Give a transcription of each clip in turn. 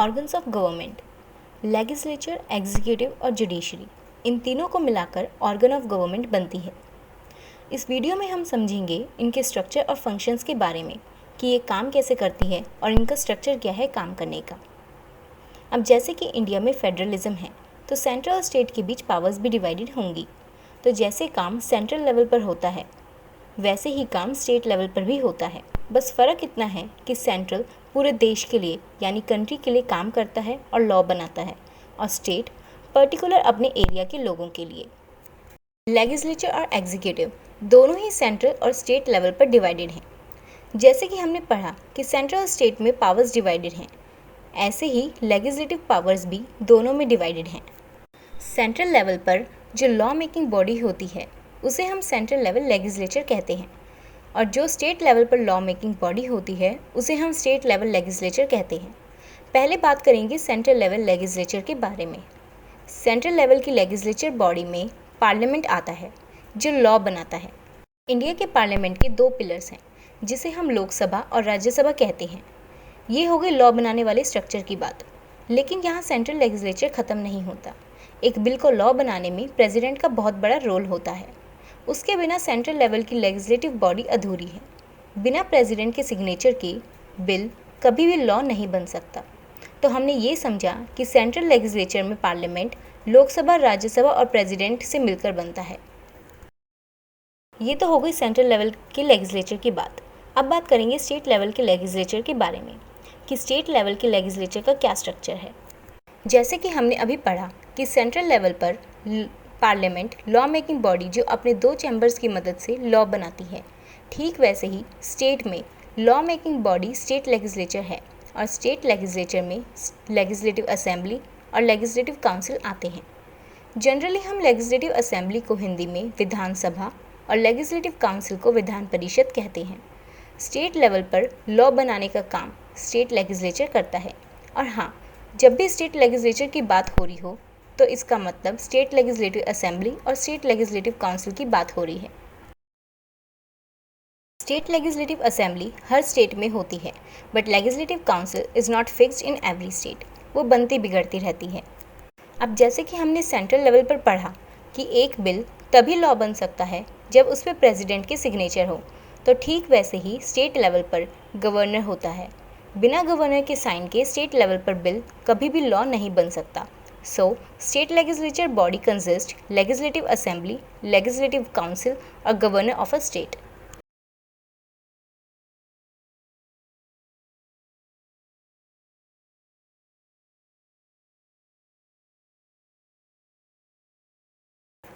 Organs of government, legislature, executive और judiciary, इन तीनों को मिलाकर ऑर्गन ऑफ गवर्नमेंट बनती है। इस वीडियो में हम समझेंगे इनके स्ट्रक्चर और फंक्शंस के बारे में कि ये काम कैसे करती है और इनका स्ट्रक्चर क्या है काम करने का। अब जैसे कि इंडिया में फेडरलिज्म है तो सेंट्रल और स्टेट के बीच पावर्स भी डिवाइडेड होंगी। तो जैसे काम सेंट्रल लेवल पर होता है वैसे ही काम स्टेट लेवल पर भी होता है। बस फ़र्क इतना है कि सेंट्रल पूरे देश के लिए यानी कंट्री के लिए काम करता है और लॉ बनाता है और स्टेट पर्टिकुलर अपने एरिया के लोगों के लिए। लेजिस्लेचर और एग्जीक्यूटिव दोनों ही सेंट्रल और स्टेट लेवल पर डिवाइडेड हैं। जैसे कि हमने पढ़ा कि सेंट्रल और स्टेट में पावर्स डिवाइडेड हैं, ऐसे ही लेजिस्लेटिव पावर्स भी दोनों में डिवाइडेड हैं। सेंट्रल लेवल पर जो लॉ मेकिंग बॉडी होती है उसे हम सेंट्रल लेवल लेजिस्लेचर कहते हैं और जो स्टेट लेवल पर लॉ मेकिंग बॉडी होती है उसे हम स्टेट लेवल लेजिस्लेचर कहते हैं। पहले बात करेंगे सेंट्रल लेवल लेजिस्लेचर के बारे में। सेंट्रल लेवल की लेजिस्लेचर बॉडी में पार्लियामेंट आता है जो लॉ बनाता है। इंडिया के पार्लियामेंट के दो पिलर्स हैं जिसे हम लोकसभा और राज्यसभा कहते हैं। ये हो गई लॉ बनाने वाले स्ट्रक्चर की बात। लेकिन यहाँ सेंट्रल लेजिस्लेचर ख़त्म नहीं होता। एक बिल को लॉ बनाने में प्रेसिडेंट का बहुत बड़ा रोल होता है। उसके बिना सेंट्रल लेवल की लेजिस्लेटिव बॉडी अधूरी है। बिना प्रेसिडेंट के सिग्नेचर के बिल कभी भी लॉ नहीं बन सकता। तो हमने ये समझा कि सेंट्रल लेजिस्लेचर में पार्लियामेंट लोकसभा, राज्यसभा और प्रेसिडेंट से मिलकर बनता है। ये तो हो गई सेंट्रल लेवल के लेजिस्लेचर की बात। अब बात करेंगे स्टेट लेवल के लेजिस्लेचर के बारे में कि स्टेट लेवल के लेजिस्लेचर का क्या स्ट्रक्चर है। जैसे कि हमने अभी पढ़ा कि सेंट्रल लेवल पर पार्लियामेंट लॉ मेकिंग बॉडी जो अपने दो चैम्बर्स की मदद से लॉ बनाती है, ठीक वैसे ही स्टेट में law making body state legislature है और स्टेट लेजिस्लेचर में लेजिस्लेटिव असेंबली और लेजिस्लेटिव काउंसिल आते हैं। जनरली हम लेजिस्लेटिव असेंबली को हिंदी में विधानसभा और लेजिस्लेटिव काउंसिल को विधान परिषद कहते हैं। स्टेट लेवल पर लॉ बनाने का काम स्टेट लेजिस्लेचर करता है। और हाँ, जब भी स्टेट लेजिस्लेचर की बात हो रही हो तो इसका मतलब स्टेट लेजिस्लेटिव असेंबली और स्टेट लेजिस्लेटिव काउंसिल की बात हो रही है। स्टेट लेजिस्लेटिव असेंबली हर स्टेट में होती है but legislative council is not fixed in every state. वो बनती बिगड़ती रहती है। अब जैसे कि हमने सेंट्रल लेवल पर पढ़ा कि एक बिल तभी लॉ बन सकता है जब उस पर प्रेसिडेंट के सिग्नेचर हो, तो ठीक वैसे ही स्टेट लेवल पर गवर्नर होता है। बिना गवर्नर के साइन के स्टेट लेवल पर बिल कभी भी लॉ नहीं बन सकता। So state legislature body consist legislative assembly, legislative council और गवर्नर ऑफ अ स्टेट।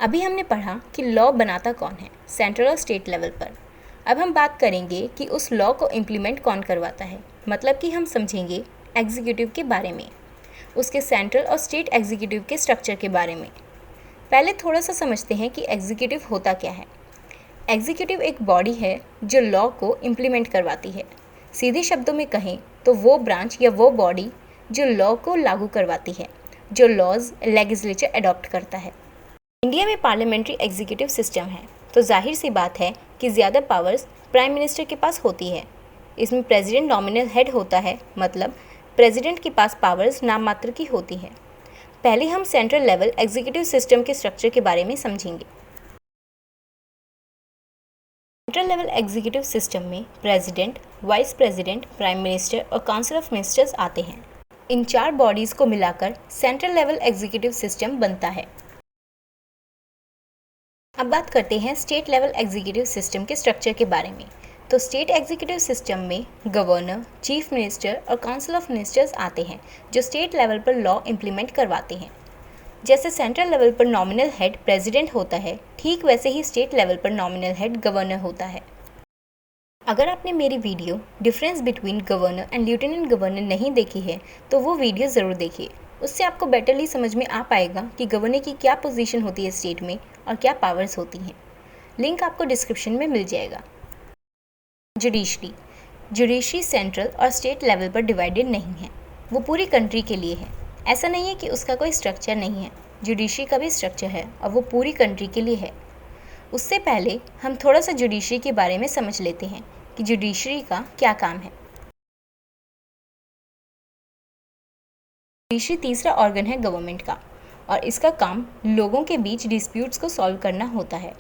अभी हमने पढ़ा कि लॉ बनाता कौन है सेंट्रल और स्टेट लेवल पर। अब हम बात करेंगे कि उस लॉ को इम्प्लीमेंट कौन करवाता है, मतलब कि हम समझेंगे एग्जीक्यूटिव के बारे में, उसके सेंट्रल और स्टेट एग्जीक्यूटिव के स्ट्रक्चर के बारे में। पहले थोड़ा सा समझते हैं कि एग्जीक्यूटिव होता क्या है। एग्जीक्यूटिव एक बॉडी है जो लॉ को इम्प्लीमेंट करवाती है। सीधे शब्दों में कहें तो वो ब्रांच या वो बॉडी जो लॉ को लागू करवाती है, जो लॉज लेजिस्लेचर अडॉप्ट करता है। इंडिया में पार्लियामेंट्री एग्जीक्यूटिव सिस्टम है तो जाहिर सी बात है कि ज़्यादा पावर्स प्राइम मिनिस्टर के पास होती है। इसमें प्रेसिडेंट नॉमिनल हेड होता है, मतलब प्रेसिडेंट के पास पावर्स नाम मात्र की होती है। पहले हम सेंट्रल लेवल एग्जीक्यूटिव सिस्टम के स्ट्रक्चर के बारे में समझेंगे। सेंट्रल लेवल एग्जीक्यूटिव सिस्टम में president, vice president, prime minister और काउंसिल ऑफ मिनिस्टर्स आते हैं। इन चार बॉडीज़ को मिलाकर सेंट्रल लेवल एग्जीक्यूटिव सिस्टम बनता है। अब बात करते हैं स्टेट लेवल एग्जीक्यूटिव सिस्टम के स्ट्रक्चर के बारे में। तो स्टेट एग्जीक्यूटिव सिस्टम में गवर्नर, चीफ मिनिस्टर और काउंसिल ऑफ मिनिस्टर्स आते हैं जो स्टेट लेवल पर लॉ इम्प्लीमेंट करवाते हैं। जैसे सेंट्रल लेवल पर नॉमिनल हेड प्रेसिडेंट होता है, ठीक वैसे ही स्टेट लेवल पर नॉमिनल हेड गवर्नर होता है। अगर आपने मेरी video difference between governor and lieutenant governor नहीं देखी है तो वो वीडियो ज़रूर देखिए। उससे आपको बेटरली समझ में आ पाएगा कि गवर्नर की क्या पोजीशन होती है स्टेट में और क्या पावर्स होती हैं। लिंक आपको डिस्क्रिप्शन में मिल जाएगा। जुडिशरी। जुडिशरी सेंट्रल और स्टेट लेवल पर डिवाइडेड नहीं है, वो पूरी कंट्री के लिए है। ऐसा नहीं है कि उसका कोई स्ट्रक्चर नहीं है, जुडिशरी का भी स्ट्रक्चर है और वो पूरी कंट्री के लिए है। उससे पहले हम थोड़ा सा जुडिशरी के बारे में समझ लेते हैं कि जुडिशरी का क्या काम है। जुडिशरी तीसरा ऑर्गन है गवर्नमेंट का और इसका काम लोगों के बीच डिस्प्यूट्स को सॉल्व करना होता है।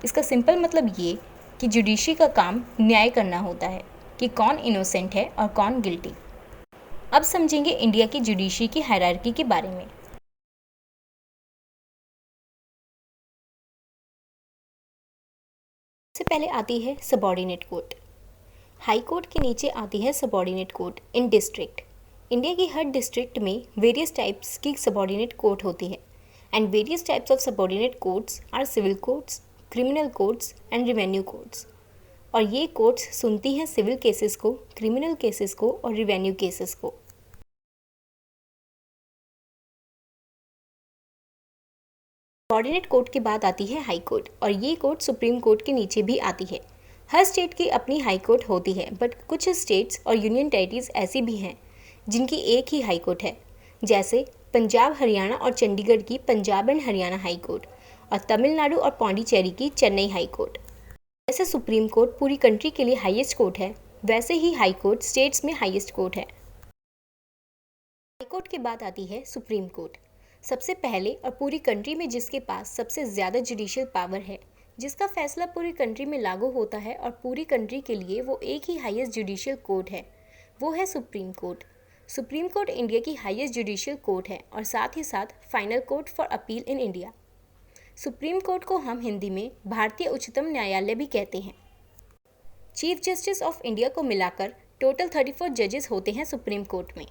इसका सिंपल मतलब ये कि जुडिशरी का काम न्याय करना होता है कि कौन इनोसेंट है और कौन गिल्टी। अब समझेंगे इंडिया की जुडिशरी की हायरार्की के बारे में। सबसे पहले आती है सबऑर्डिनेट कोर्ट। हाई कोर्ट के नीचे आती है subordinate court in district. India की हर डिस्ट्रिक्ट में वेरियस टाइप्स की सबऑर्डिनेट कोर्ट होती है and various types of subordinate courts are civil courts, criminal courts and revenue courts. और ये कोर्ट्स सुनती हैं सिविल केसेस को, क्रिमिनल केसेस को और रेवेन्यू केसेस को। सबऑर्डिनेट कोर्ट के बाद आती है हाई कोर्ट और ये कोर्ट सुप्रीम कोर्ट के नीचे भी आती है। हर स्टेट की अपनी हाई कोर्ट होती है बट कुछ स्टेट्स और यूनियन टेरिटरीज ऐसी भी हैं जिनकी एक ही हाई कोर्ट है, जैसे पंजाब, हरियाणा और चंडीगढ़ की Punjab and Haryana high court और तमिलनाडु और पौंडीचेरी की चेन्नई हाई कोर्ट। जैसे सुप्रीम कोर्ट पूरी कंट्री के लिए हाईएस्ट कोर्ट है, वैसे ही हाई कोर्ट स्टेट्स में हाईएस्ट कोर्ट है। हाई कोर्ट के बाद आती है सुप्रीम कोर्ट। सबसे पहले और पूरी कंट्री में जिसके पास सबसे ज़्यादा जुडिशियल पावर है, जिसका फैसला पूरी कंट्री में लागू होता है और पूरी कंट्री के लिए वो एक ही हाईएस्ट जुडिशियल कोर्ट है, वो है supreme court. Supreme court India की हाईएस्ट जुडिशियल कोर्ट है और साथ ही साथ final court for appeal in India. Supreme court को हम हिंदी में भारतीय उच्चतम न्यायालय भी कहते हैं। चीफ जस्टिस ऑफ इंडिया को मिलाकर टोटल 34 जजेस होते हैं सुप्रीम कोर्ट में।